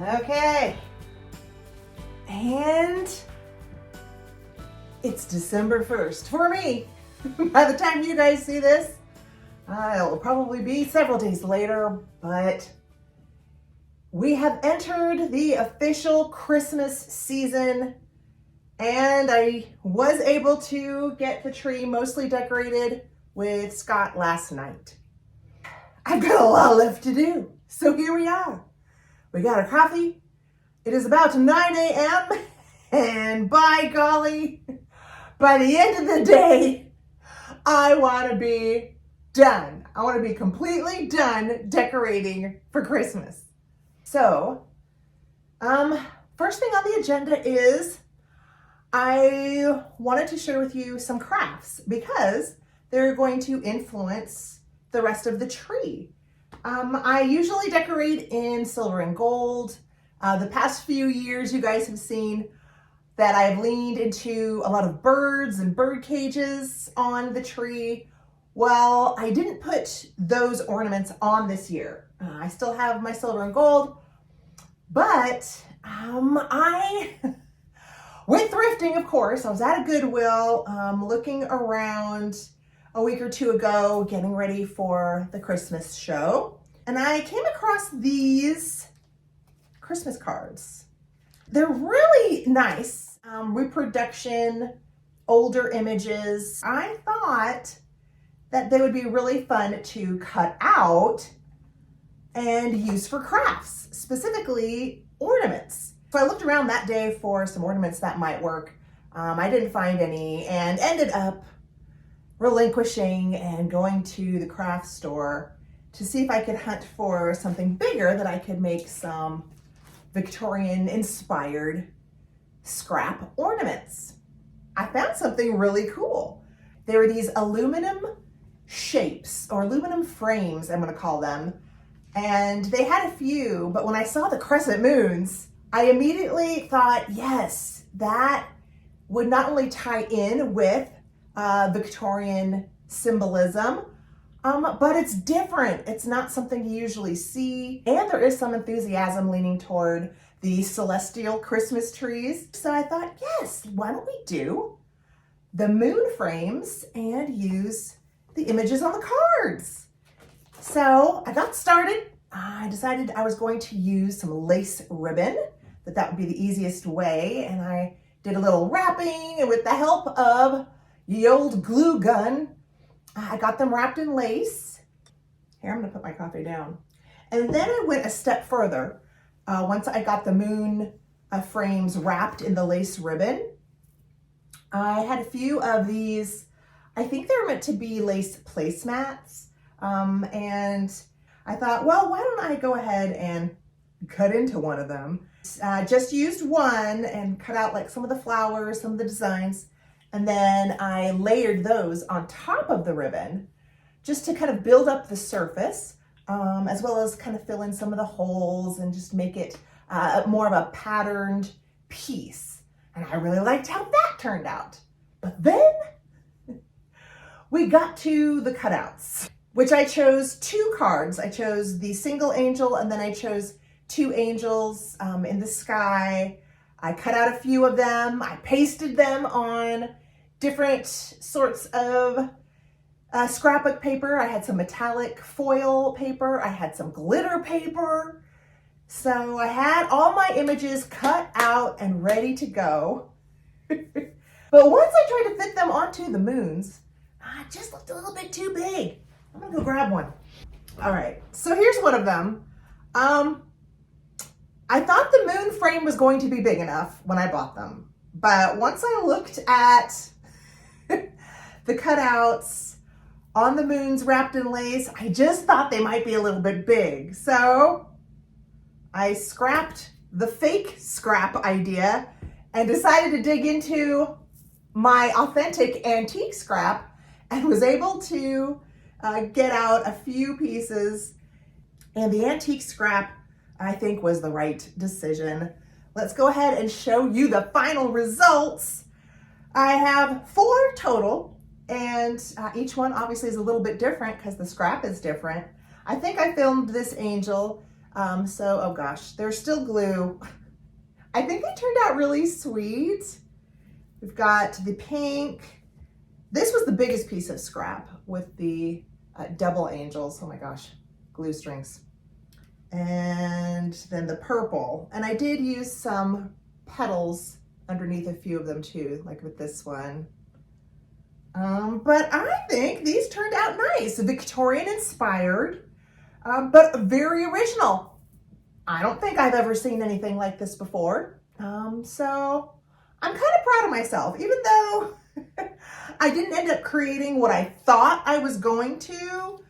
Okay. And it's December 1st for me. By the time you guys see this, it'll probably be several days later, but we have entered the official Christmas season, and I was able to get the tree mostly decorated with Scott last night. I've got a lot left to do, so here we are. We got our coffee. It is about 9 a.m. and by golly, by the end of the day, I want to be done. I want to be completely done decorating for Christmas. So, first thing on the agenda is I wanted to share with you some crafts because they're going to influence the rest of the tree. I usually decorate in silver and gold. The past few years, you guys have seen that I've leaned into a lot of birds and bird cages on the tree. Well, I didn't put those ornaments on this year. I still have my silver and gold, but I went thrifting, of course. I was at a Goodwill looking around a week or two ago, getting ready for the Christmas show. And I came across these Christmas cards. They're really nice, reproduction, older images. I thought that they would be really fun to cut out and use for crafts, specifically ornaments. So I looked around that day for some ornaments that might work. I didn't find any and ended up relinquishing and going to the craft store to see if I could hunt for something bigger that I could make some Victorian inspired scrap ornaments. I found something really cool. There were these aluminum shapes or aluminum frames, I'm gonna call them. And they had a few, but when I saw the crescent moons, I immediately thought, yes, that would not only tie in with Victorian symbolism, but it's different. It's not something you usually see. And there is some enthusiasm leaning toward the celestial Christmas trees. So I thought, yes, why don't we do the moon frames and use the images on the cards? So I got started. I decided I was going to use some lace ribbon, that would be the easiest way. And I did a little wrapping, and with the help of the old glue gun, I got them wrapped in lace. Here, I'm gonna put my coffee down. And then I went a step further. Once I got the moon frames wrapped in the lace ribbon, I had a few of these, I think they're meant to be lace placemats. And I thought, well, why don't I go ahead and cut into one of them. Just used one and cut out like some of the flowers, some of the designs. And then I layered those on top of the ribbon just to kind of build up the surface, as well as kind of fill in some of the holes and just make it more of a patterned piece. And I really liked how that turned out. But then we got to the cutouts, which I chose two cards. I chose the single angel, and then I chose two angels in the sky. I cut out a few of them. I pasted them on different sorts of scrapbook paper. I had some metallic foil paper. I had some glitter paper. So I had all my images cut out and ready to go. But once I tried to fit them onto the moons, it just looked a little bit too big. I'm gonna go grab one. All right, so here's one of them. I thought the moon frame was going to be big enough when I bought them. But once I looked at the cutouts on the moons wrapped in lace, I just thought they might be a little bit big. So I scrapped the fake scrap idea and decided to dig into my authentic antique scrap and was able to get out a few pieces. And the antique scrap, I think, was the right decision. Let's go ahead and show you the final results. I have 4 total, and each one obviously is a little bit different because the scrap is different. I think I filmed this angel So, oh gosh, there's still glue. I think they turned out really sweet. We've got the pink. This was the biggest piece of scrap with the double angels. Oh my gosh, glue strings. And then the purple. And I did use some petals underneath a few of them too, like with this one. But I think these turned out nice. Victorian inspired, but very original. I don't think I've ever seen anything like this before. So I'm kind of proud of myself, even though I didn't end up creating what I thought I was going to.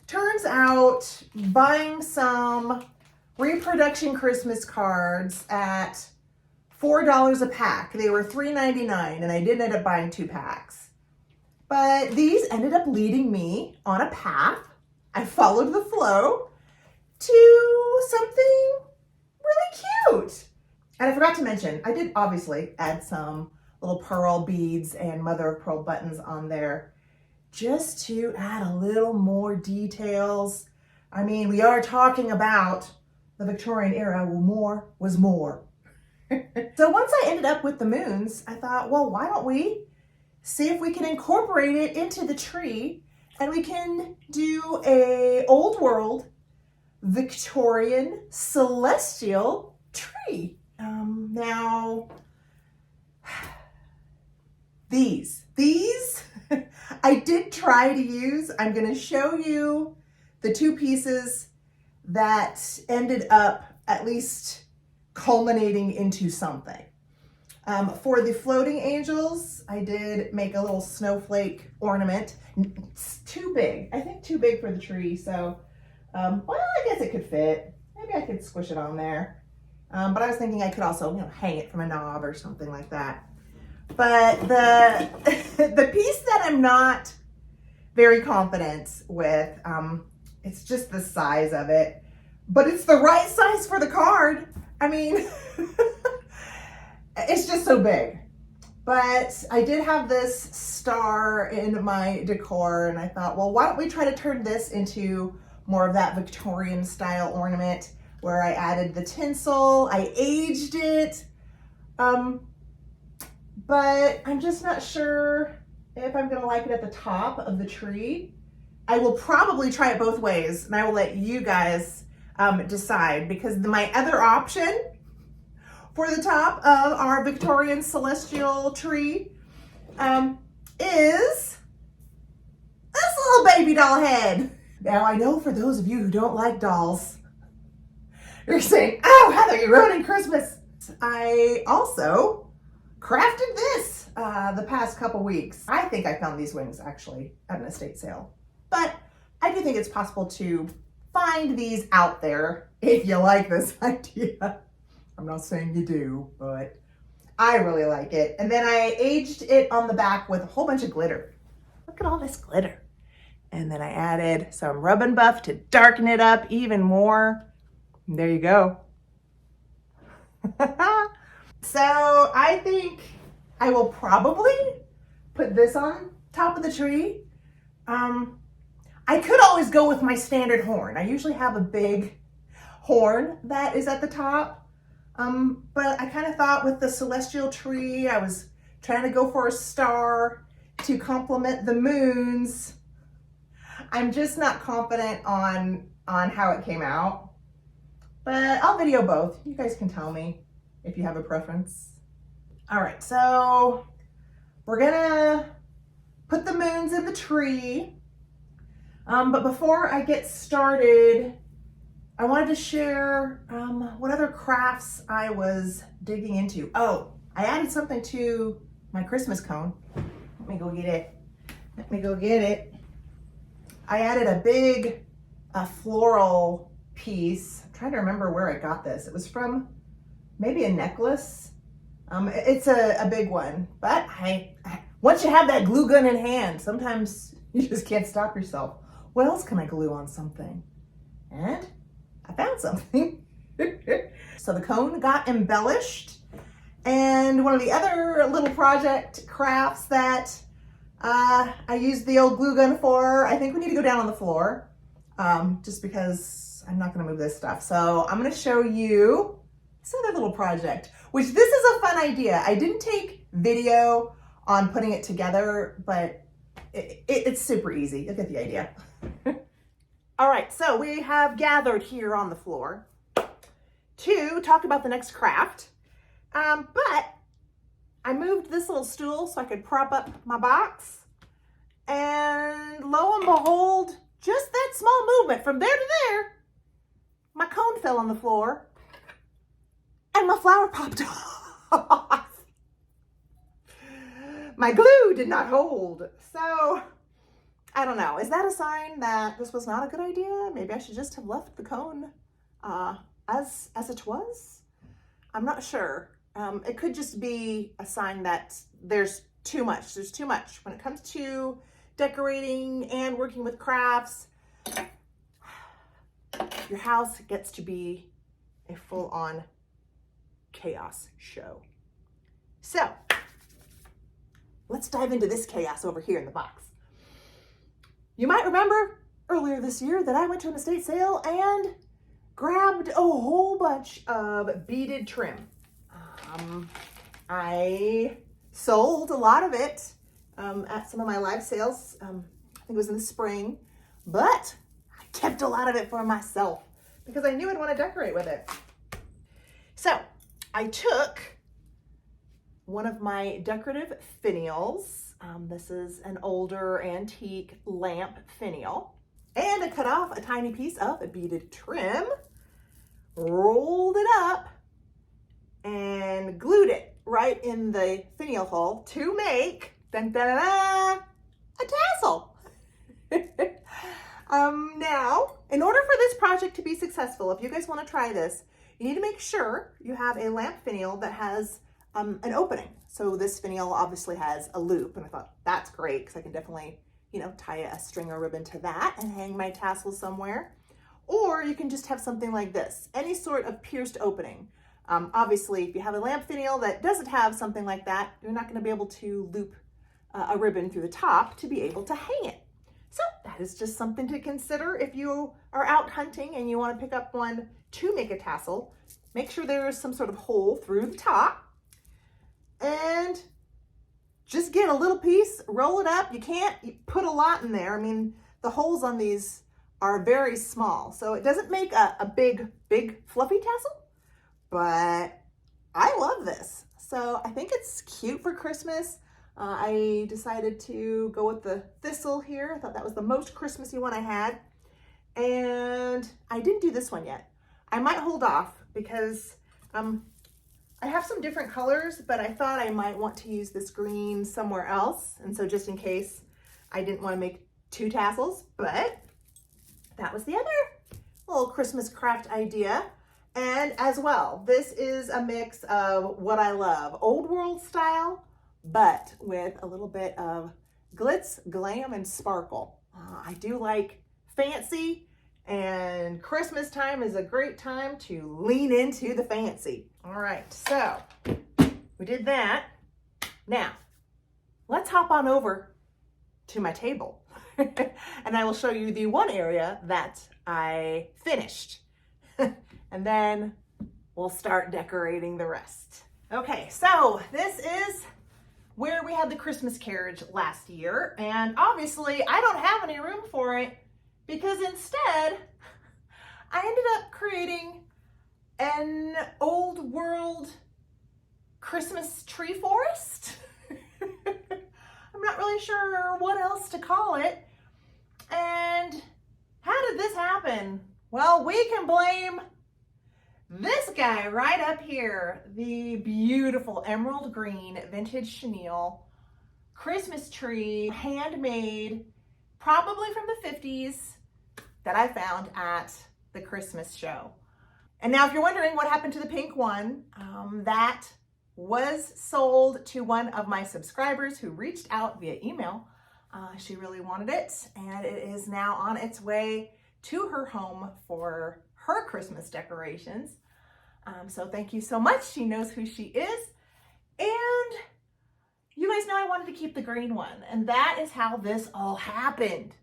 Turns out buying some reproduction Christmas cards at $4 a pack. They were $3.99 and I did end up buying 2 packs. But these ended up leading me on a path. I followed the flow to something really cute. And I forgot to mention, I did obviously add some little pearl beads and mother of pearl buttons on there just to add a little more details. I mean, we are talking about the Victorian era where more was more. So once I ended up with the moons, I thought, well, why don't we see if we can incorporate it into the tree and we can do a Old World Victorian celestial tree. Now, these I did try to use. I'm going to show you the 2 pieces that ended up at least culminating into something. For the floating angels, I did make a little snowflake ornament. It's too big. I think too big for the tree. So, well, I guess it could fit. Maybe I could squish it on there. But I was thinking I could also, hang it from a knob or something like that. But the piece that I'm not very confident with, it's just the size of it, but it's the right size for the card. I mean, it's just so big. But I did have this star in my decor and I thought, well, why don't we try to turn this into more of that Victorian style ornament where I added the tinsel, I aged it, but I'm just not sure if I'm gonna like it at the top of the tree. I will probably try it both ways and I will let you guys decide, because my other option for the top of our Victorian celestial tree is this little baby doll head. Now I know for those of you who don't like dolls, you're saying, oh, Heather, you're ruining Christmas. I also crafted this the past couple weeks. I think I found these wings actually at an estate sale, but I do think it's possible to find these out there if you like this idea. I'm not saying you do, but I really like it. And then I aged it on the back with a whole bunch of glitter. Look at all this glitter. And then I added some Rub and Buff to darken it up even more. And there you go. So I think I will probably put this on top of the tree. I could always go with my standard horn. I usually have a big horn that is at the top. But I kind of thought with the celestial tree, I was trying to go for a star to complement the moons. I'm just not confident on how it came out. But I'll video both. You guys can tell me if you have a preference. All right, so we're gonna put the moons in the tree. But before I get started, I wanted to share what other crafts I was digging into. Oh, I added something to my Christmas cone. Let me go get it. I added a big floral piece. I'm trying to remember where I got this. It was from maybe a necklace. It's a big one, but once you have that glue gun in hand, sometimes you just can't stop yourself. What else can I glue on something? And I found something. So the cone got embellished, and one of the other little project crafts that I used the old glue gun for, I think we need to go down on the floor, just because I'm not gonna move this stuff. So I'm gonna show you this other little project, which this is a fun idea. I didn't take video on putting it together, but it's super easy. You'll get the idea. All right, so we have gathered here on the floor to talk about the next craft. But I moved this little stool so I could prop up my box. And lo and behold, just that small movement from there to there, my cone fell on the floor and my flower popped off. My glue did not hold. So I don't know. Is that a sign that this was not a good idea? Maybe I should just have left the cone as it was? I'm not sure. It could just be a sign that there's too much. There's too much when it comes to decorating and working with crafts. Your house gets to be a full-on chaos show. So let's dive into this chaos over here in the box. You might remember earlier this year that I went to an estate sale and grabbed a whole bunch of beaded trim. I sold a lot of it at some of my live sales. I think it was in the spring, but I kept a lot of it for myself because I knew I'd want to decorate with it. So I took one of my decorative finials. This is an older antique lamp finial. And I cut off a tiny piece of beaded trim, rolled it up, and glued it right in the finial hole to make dun, dun, dun, dun, a tassel. Now, in order for this project to be successful, if you guys want to try this, you need to make sure you have a lamp finial that has an opening. So this finial obviously has a loop, and I thought that's great because I can definitely, tie a string or ribbon to that and hang my tassel somewhere. Or you can just have something like this, any sort of pierced opening. Obviously, if you have a lamp finial that doesn't have something like that, you're not going to be able to loop a ribbon through the top to be able to hang it. So that is just something to consider if you are out hunting and you want to pick up one to make a tassel. Make sure there is some sort of hole through the top and just get a little piece, roll it up. You can't put a lot in there. I mean, the holes on these are very small, so it doesn't make a big fluffy tassel, but I love this. So I think it's cute for Christmas. I decided to go with the thistle here. I thought that was the most Christmassy one I had. And I didn't do this one yet. I might hold off because I have some different colors, but I thought I might want to use this green somewhere else. And so just in case, I didn't want to make two tassels, but that was the other little Christmas craft idea. And as well, this is a mix of what I love, old world style, but with a little bit of glitz, glam, and sparkle. I do like fancy, and Christmas time is a great time to lean into the fancy. All right, so we did that. Now, let's hop on over to my table and I will show you the one area that I finished. And then we'll start decorating the rest. Okay, so this is where we had the Christmas carriage last year. And obviously I don't have any room for it because instead I ended up creating an old world Christmas tree forest. I'm not really sure what else to call it. And how did this happen? Well, we can blame this guy right up here, the beautiful emerald green vintage chenille Christmas tree, handmade, probably from the 50s, that I found at the Christmas show. And now if you're wondering what happened to the pink one, that was sold to one of my subscribers who reached out via email. She really wanted it, and it is now on its way to her home for her Christmas decorations. So thank you so much. She knows who she is. And you guys know I wanted to keep the green one, and that is how this all happened.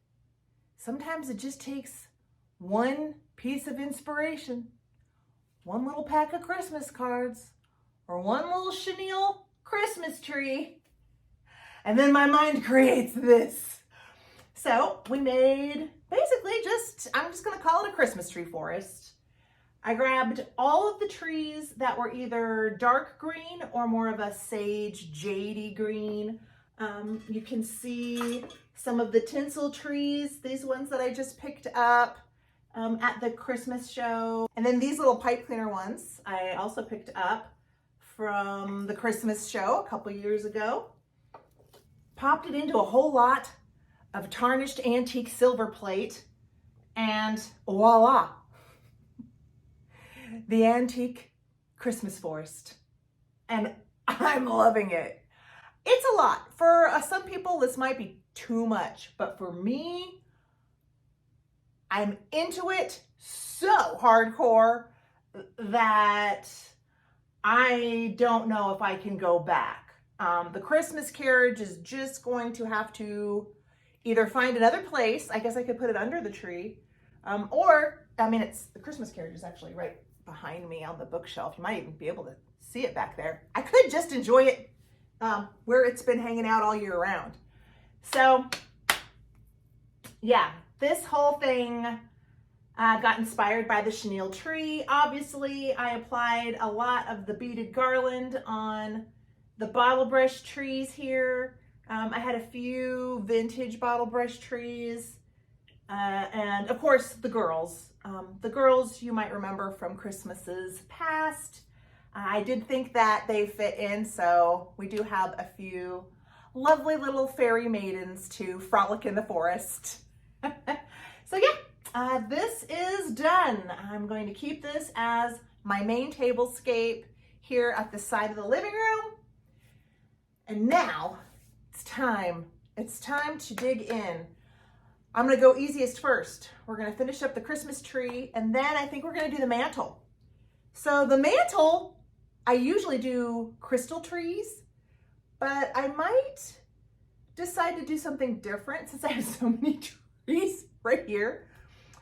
Sometimes it just takes one piece of inspiration, one little pack of Christmas cards, or one little chenille Christmas tree, and then my mind creates this. So we made basically I'm just gonna call it a Christmas tree forest. I grabbed all of the trees that were either dark green or more of a sage jadey green. You can see some of the tinsel trees, these ones that I just picked up at the Christmas show. And then these little pipe cleaner ones I also picked up from the Christmas show a couple years ago. Popped it into a whole lot of tarnished antique silver plate, and voila, the antique Christmas forest. And I'm loving it. It's a lot. For some people, this might be too much, but for me, I'm into it so hardcore that I don't know if I can go back. The Christmas carriage is just going to have to either find another place. I guess I could put it under the tree, or, I mean, the Christmas carriage is actually right behind me on the bookshelf. You might even be able to see it back there. I could just enjoy it where it's been hanging out all year round. So yeah, this whole thing got inspired by the chenille tree. Obviously, I applied a lot of the beaded garland on the bottle brush trees here. I had a few vintage bottle brush trees, and of course the girls. The girls you might remember from Christmases past. I did think that they fit in, so we do have a few lovely little fairy maidens to frolic in the forest. So yeah, this is done. I'm going to keep this as my main tablescape here at the side of the living room. And now it's time to dig in. I'm gonna go easiest first. We're gonna finish up the Christmas tree, and then I think we're gonna do the mantle. So the mantle, I usually do crystal trees, but I might decide to do something different since I have so many trees right here.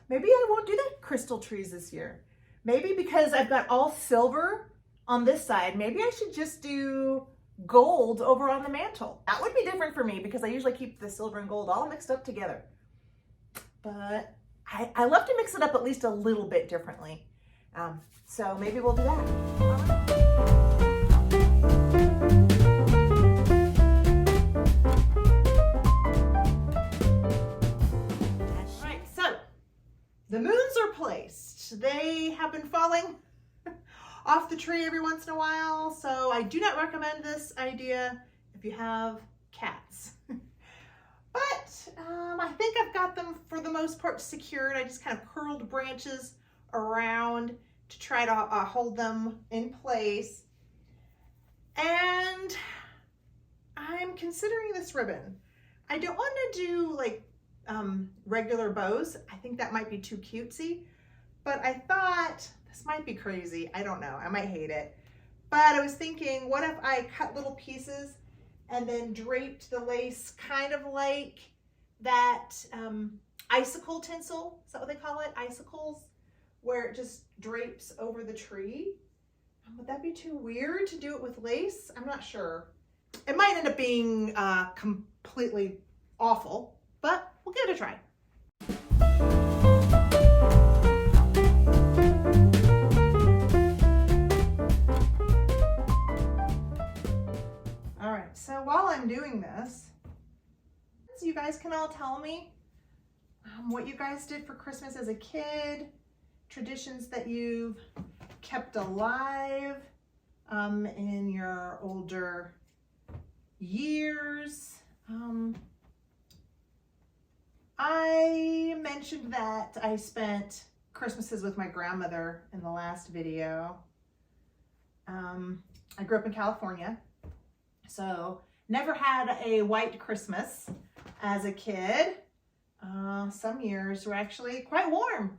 Maybe I won't do the crystal trees this year. Maybe because I've got all silver on this side, maybe I should just do gold over on the mantle. That would be different for me because I usually keep the silver and gold all mixed up together. But I love to mix it up at least a little bit differently. So maybe we'll do that. All right, so the moons are placed. They have been falling off the tree every once in a while, so I do not recommend this idea if you have cats. But I think I've got them for the most part secured. I just kind of curled branches around to try to hold them in place. And I'm considering this ribbon. I don't want to do like regular bows. I think that might be too cutesy, but I thought this might be crazy. I don't know, I might hate it. But I was thinking, what if I cut little pieces and then draped the lace kind of like that icicle tinsel? Is that what they call it? Icicles? Where it just drapes over the tree. Would that be too weird to do it with lace? I'm not sure. It might end up being completely awful, but we'll give it a try. All right, so while I'm doing this, you guys can all tell me what you guys did for Christmas as a kid, traditions that you've kept alive in your older years. I mentioned that I spent Christmases with my grandmother in the last video. I grew up in California, so never had a white Christmas as a kid. Some years were actually quite warm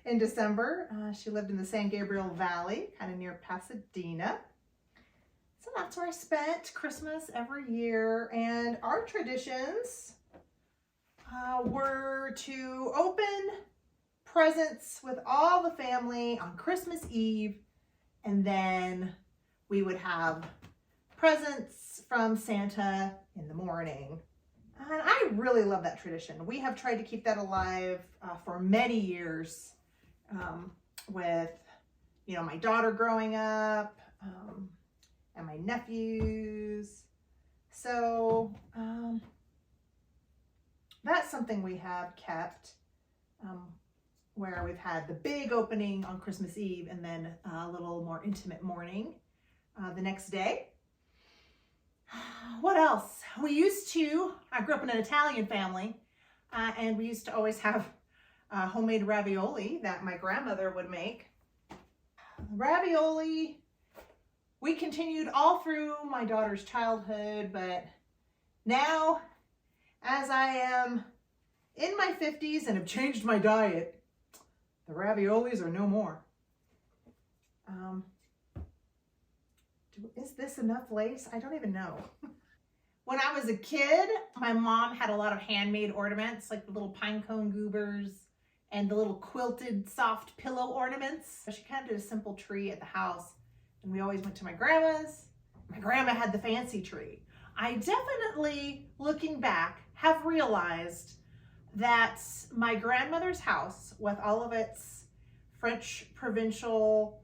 in December. She lived in the San Gabriel Valley, kind of near Pasadena. So that's where I spent Christmas every year. And our traditions were to open presents with all the family on Christmas Eve, and then we would have presents from Santa in the morning. And I really love that tradition. We have tried to keep that alive for many years with, you know, my daughter growing up and my nephews. So that's something we have kept, where we've had the big opening on Christmas Eve and then a little more intimate morning the next day. What else? I grew up in an Italian family, and we used to always have homemade ravioli that my grandmother would make. Ravioli, we continued all through my daughter's childhood, but now, as I am in my 50s and have changed my diet, the raviolis are no more. Is this enough lace? I don't even know. When I was a kid, my mom had a lot of handmade ornaments, like the little pine cone goobers and the little quilted soft pillow ornaments. She kind of did a simple tree at the house, and we always went to my grandma's. My grandma had the fancy tree. I definitely, looking back, have realized that my grandmother's house, with all of its French provincial,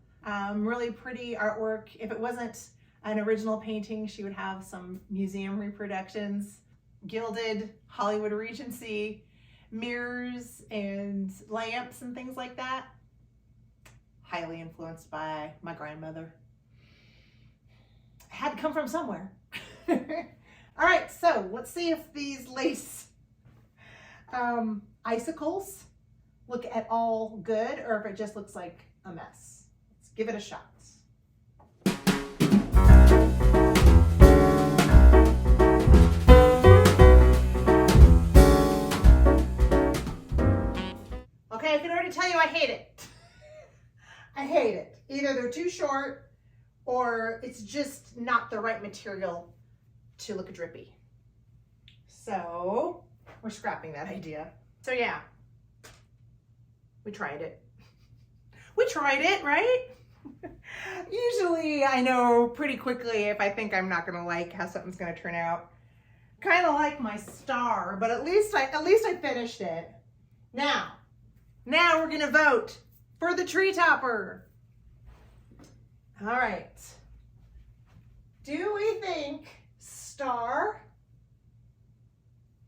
really pretty artwork, if it wasn't an original painting, she would have some museum reproductions, gilded Hollywood Regency mirrors and lamps and things like that. Highly influenced by my grandmother. It had to come from somewhere. All right, so let's see if these lace icicles look at all good, or if it just looks like a mess. Let's give it a shot. Okay, I can already tell you I hate it. I hate it. Either they're too short or it's just not the right material to look drippy. So we're scrapping that idea. So yeah, we tried it. We tried it, right? Usually I know pretty quickly if I think I'm not gonna like how something's gonna turn out. Kind of like my star, but at least I finished it. Now we're gonna vote for the tree topper. All right. Do we think star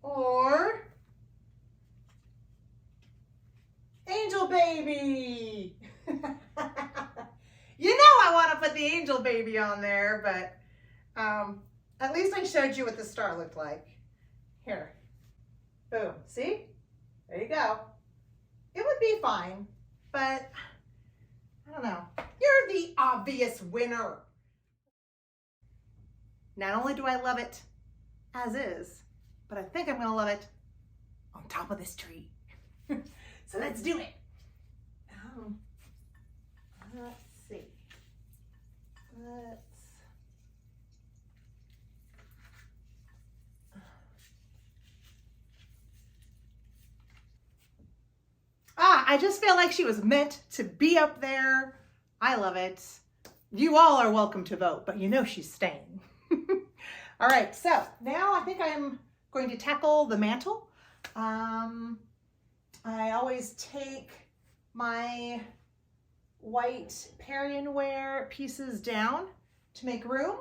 or angel baby? You know I want to put the angel baby on there, but at least I showed you what the star looked like. Here. Boom. See? There you go. It would be fine, but I don't know. You're the obvious winner. Not only do I love it as is, but I think I'm gonna love it on top of this tree. So let's do it. Let's see. I just feel like she was meant to be up there. I love it. You all are welcome to vote, but you know she's staying. All right, so now I think I'm going to tackle the mantle. I always take my white Perrier pieces down to make room.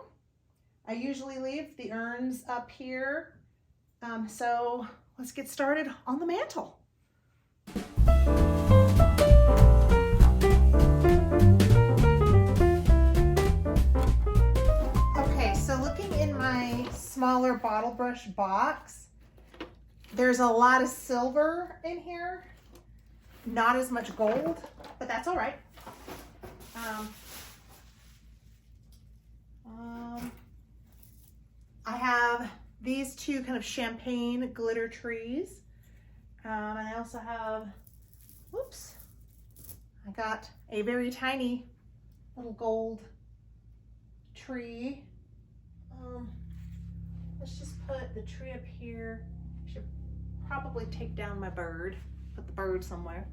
I usually leave the urns up here. So let's get started on the mantle. Okay, so looking in my smaller bottle brush box, there's a lot of silver in here, not as much gold, but that's all right. I have these two kind of champagne glitter trees. And I also have, whoops, I got a very tiny little gold tree. Let's just put the tree up here. Should probably take down my bird, put the bird somewhere.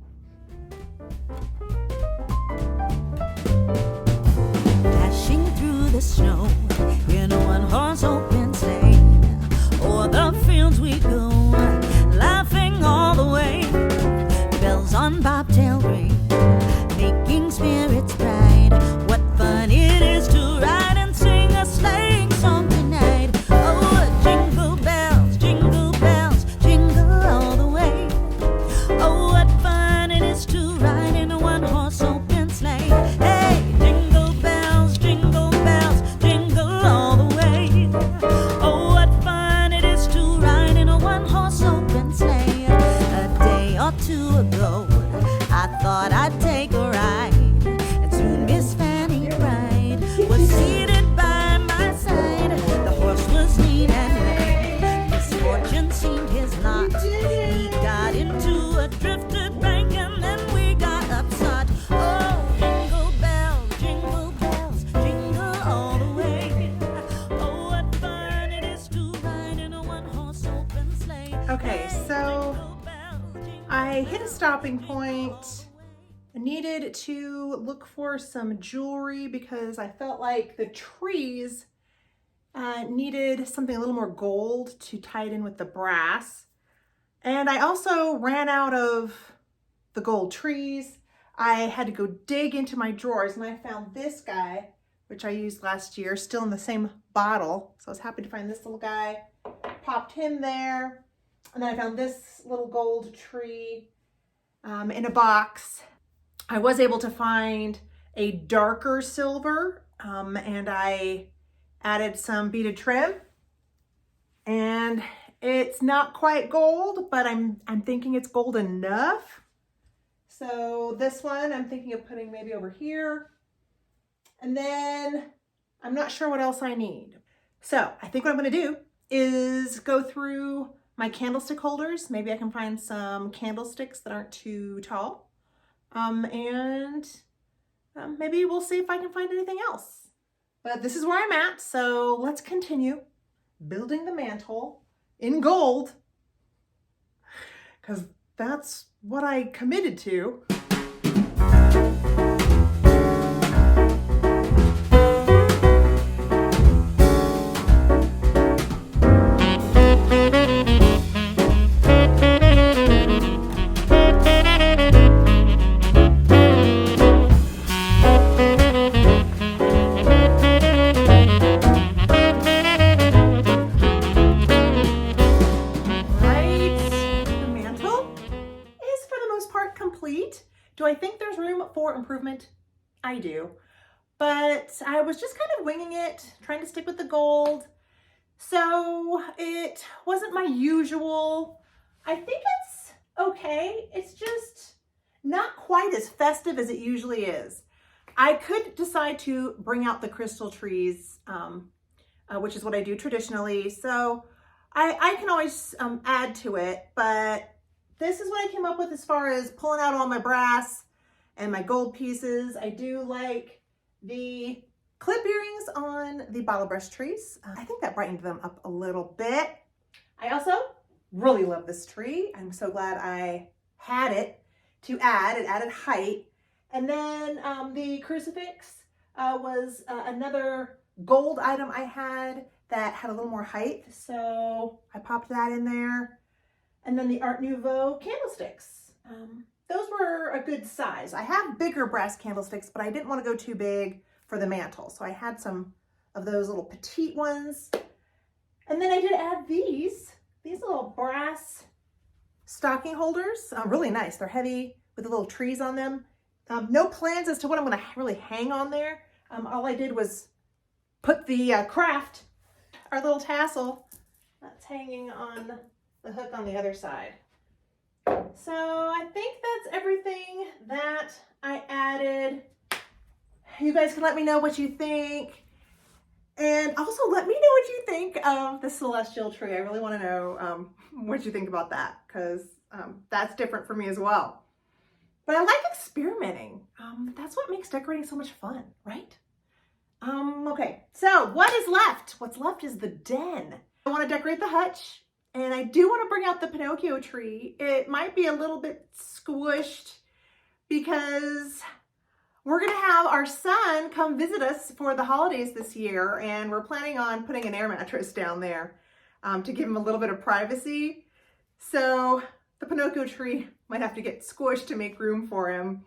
stopping point. I needed to look for some jewelry because I felt like the trees needed something a little more gold to tie it in with the brass. And I also ran out of the gold trees. I had to go dig into my drawers, and I found this guy, which I used last year, still in the same bottle. So I was happy to find this little guy, popped him there. And then I found this little gold tree in a box. I was able to find a darker silver, and I added some beaded trim. And it's not quite gold, but I'm thinking it's gold enough. So this one I'm thinking of putting maybe over here. And then I'm not sure what else I need. So I think what I'm gonna do is go through my candlestick holders. Maybe I can find some candlesticks that aren't too tall. Maybe we'll see if I can find anything else. But this is where I'm at, so let's continue building the mantle in gold, because that's what I committed to. Do I think there's room for improvement? I do. But I was just kind of winging it, trying to stick with the gold. So it wasn't my usual. I think it's okay. It's just not quite as festive as it usually is. I could decide to bring out the crystal trees, which is what I do traditionally. So I can always add to it, but this is what I came up with as far as pulling out all my brass and my gold pieces. I do like the clip earrings on the bottle brush trees. I think that brightened them up a little bit. I also really love this tree. I'm so glad I had it to add. It added height. And then the crucifix was another gold item I had that had a little more height. So I popped that in there. And then the Art Nouveau candlesticks. Those were a good size. I have bigger brass candlesticks, but I didn't want to go too big for the mantle. So I had some of those little petite ones. And then I did add these little brass stocking holders. Really nice. They're heavy with the little trees on them. No plans as to what I'm going to really hang on there. All I did was put the craft, our little tassel, that's hanging on the hook on the other side. So I think that's everything that I added. You guys can let me know what you think. And also let me know what you think of the celestial tree. I really want to know what you think about that, because that's different for me as well. But I like experimenting. That's what makes decorating so much fun, right? Okay, so what is left? What's left is the den. I want to decorate the hutch. And I do want to bring out the Pinocchio tree. It might be a little bit squished because we're going to have our son come visit us for the holidays this year. And we're planning on putting an air mattress down there to give him a little bit of privacy. So the Pinocchio tree might have to get squished to make room for him.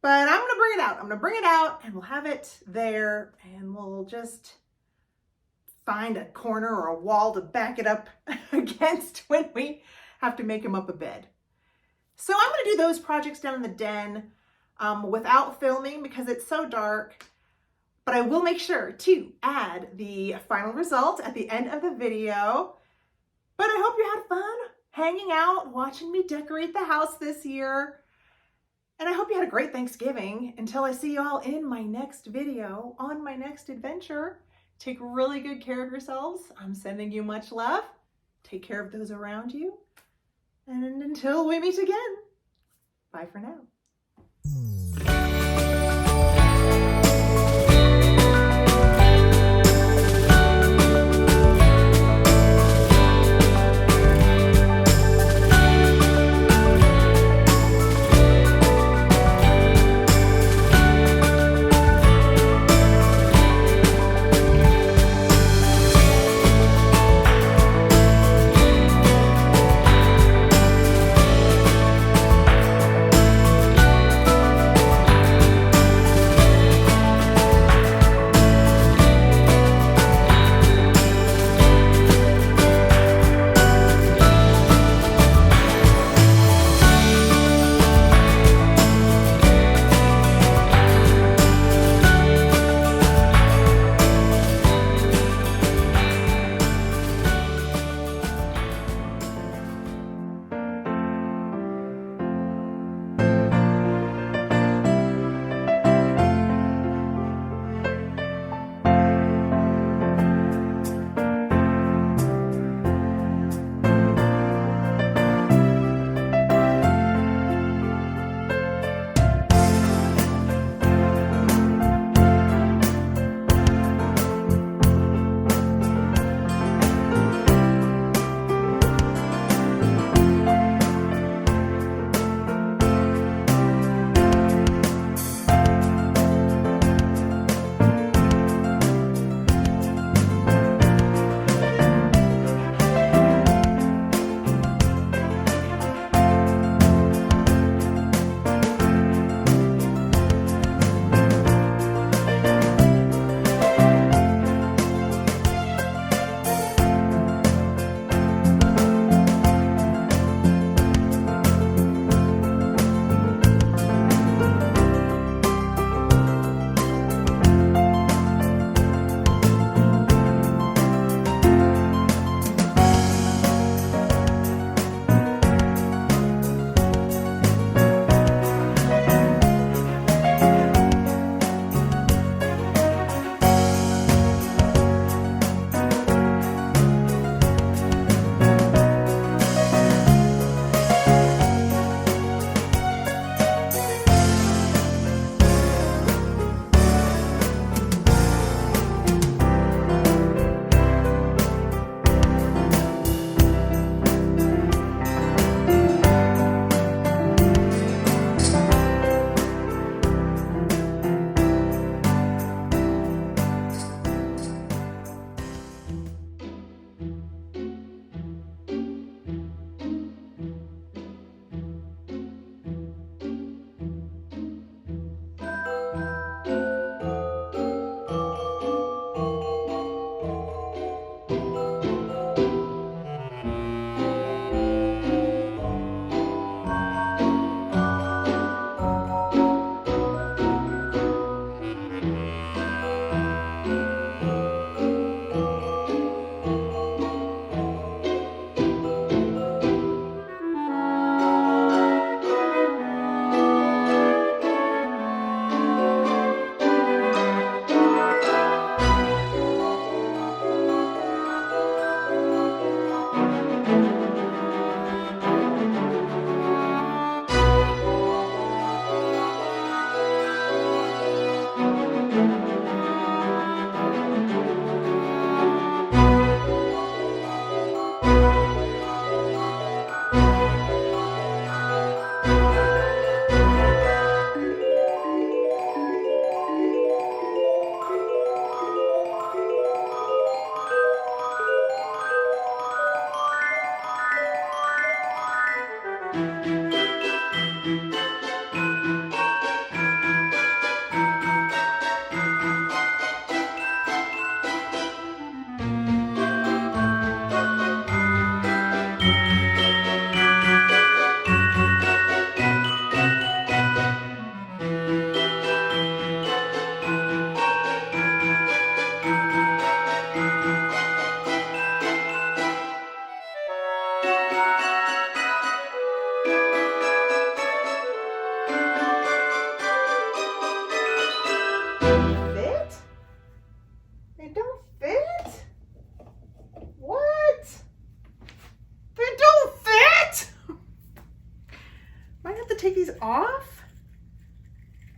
But I'm going to bring it out. I'm going to bring it out and we'll have it there. And we'll just find a corner or a wall to back it up against when we have to make him up a bed. So I'm going to do those projects down in the den without filming because it's so dark, but I will make sure to add the final result at the end of the video. But I hope you had fun hanging out, watching me decorate the house this year. And I hope you had a great Thanksgiving until I see you all in my next video on my next adventure. Take really good care of yourselves. I'm sending you much love. Take care of those around you. And until we meet again, bye for now.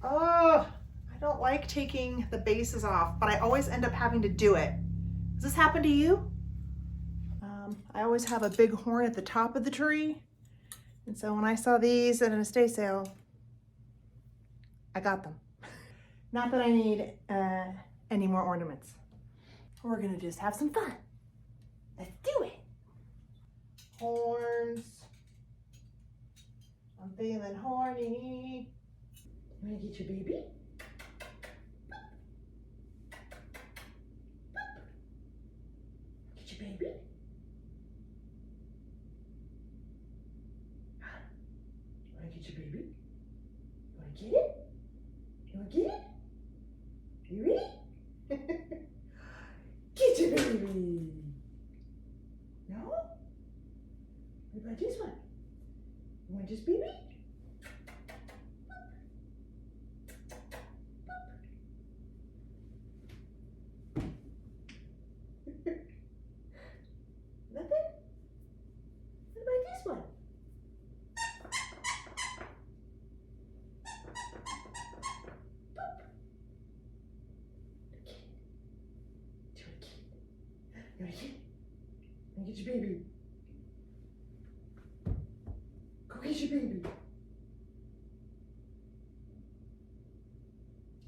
Oh, I don't like taking the bases off, but I always end up having to do it. Does this happen to you? I always have a big horn at the top of the tree. And so when I saw these at an estate sale, I got them. Not that I need any more ornaments. We're gonna just have some fun. Let's do it. Horns. I'm feeling horny. You wanna get your baby? Get your baby. You wanna get your baby? You wanna get it? You wanna get it? You ready? Get your baby. No? What about this one? You want this baby? Nothing? What about this one? You want to get? You want to get your baby? Go get your baby.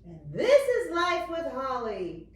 And this is life with Holly.